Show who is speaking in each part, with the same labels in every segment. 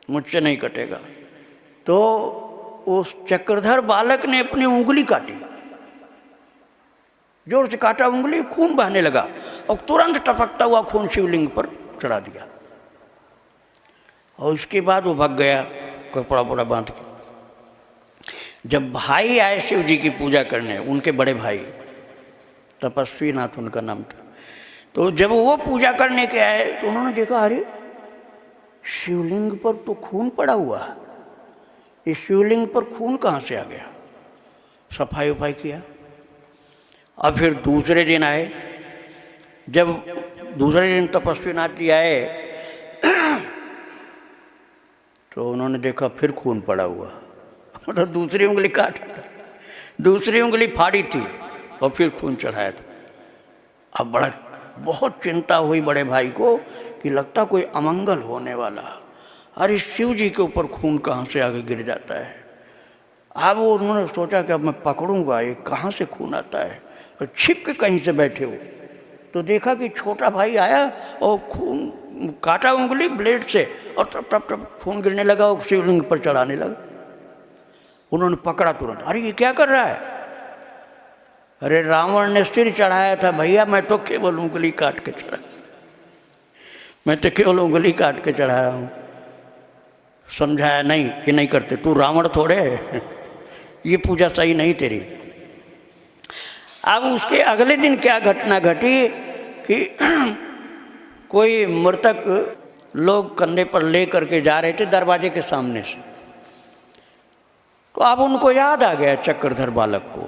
Speaker 1: मुझसे नहीं कटेगा। तो उस चक्रधर बालक ने अपनी उंगली काटी, जोर से काटा उंगली, खून बहने लगा और तुरंत टपकता हुआ खून शिवलिंग पर चढ़ा दिया। और उसके बाद वो भाग गया कपड़ा वपड़ा बांध के। जब भाई आए शिव जी की पूजा करने, उनके बड़े भाई, तपस्वी नाथ उनका नाम था, तो जब वो पूजा करने के आए तो उन्होंने देखा अरे शिवलिंग पर तो खून पड़ा हुआ है, इस शिवलिंग पर खून कहाँ से आ गया। सफाई उफाई किया। और फिर दूसरे दिन आए, जब दूसरे दिन तपस्वी नाथ जी आए तो उन्होंने देखा फिर खून पड़ा हुआ, मतलब दूसरी उंगली काटा था, दूसरी उंगली फाड़ी थी और फिर खून चढ़ाया था। अब बहुत चिंता हुई बड़े भाई को कि लगता कोई अमंगल होने वाला, अरे शिव जी के ऊपर खून कहाँ से आगे गिर जाता है। अब वो उन्होंने सोचा कि अब मैं पकड़ूंगा ये कहाँ से खून आता है, और छिप के कहीं से बैठे हो तो देखा कि छोटा भाई आया और खून काटा उंगली ब्लेड से और टप टप टप खून गिरने लगा और शिवलिंग पर चढ़ाने लगा। उन्होंने पकड़ा तुरंत, अरे ये क्या कर रहा है। अरे रावण ने सिर चढ़ाया था भैया, मैं तो केवल उंगली काट के चढ़ा, मैं तो केवल उंगली काट के चढ़ाया हूँ। समझाया नहीं, ये नहीं करते, तू रावण थोड़े है, ये पूजा सही नहीं तेरी। अब उसके अगले दिन क्या घटना घटी कि कोई मृतक लोग कंधे पर ले करके जा रहे थे दरवाजे के सामने से, तो अब उनको याद आ गया चक्रधर बालक को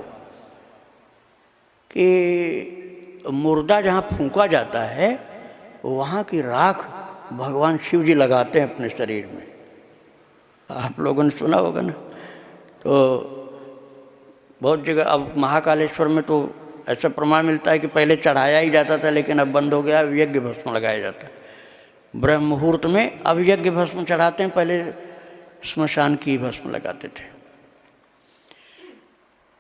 Speaker 1: कि मुर्दा जहाँ फूंका जाता है वहाँ की राख भगवान शिव जी लगाते हैं अपने शरीर में। आप लोगों ने सुना होगा ना। तो बहुत जगह, अब महाकालेश्वर में तो ऐसा प्रमाण मिलता है कि पहले चढ़ाया ही जाता था, लेकिन अब बंद हो गया, अब यज्ञ भस्म लगाया जाता है ब्रह्म मुहूर्त में। अब यज्ञ भस्म चढ़ाते हैं, पहले श्मशान की भस्म लगाते थे।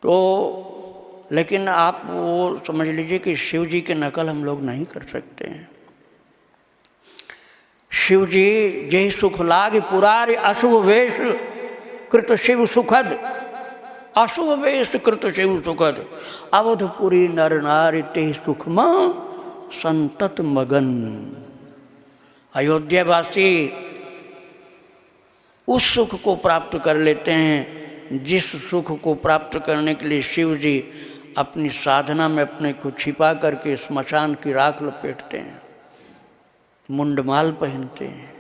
Speaker 1: तो लेकिन आप वो समझ लीजिए कि शिव जी की नकल हम लोग नहीं कर सकते हैं। शिव जी जय सुख लाग पुरारी अशुभ वेश कृत शिव सुखद, अशुभ वेश कृत शिव सुखद, अवधपुरी नर नारी ते सुखमा संतत मगन। अयोध्यावासी उस सुख को प्राप्त कर लेते हैं जिस सुख को प्राप्त करने के लिए शिव जी अपनी साधना में अपने को छिपा करके स्मशान की राख लपेटते हैं, मुंडमाल पहनते हैं,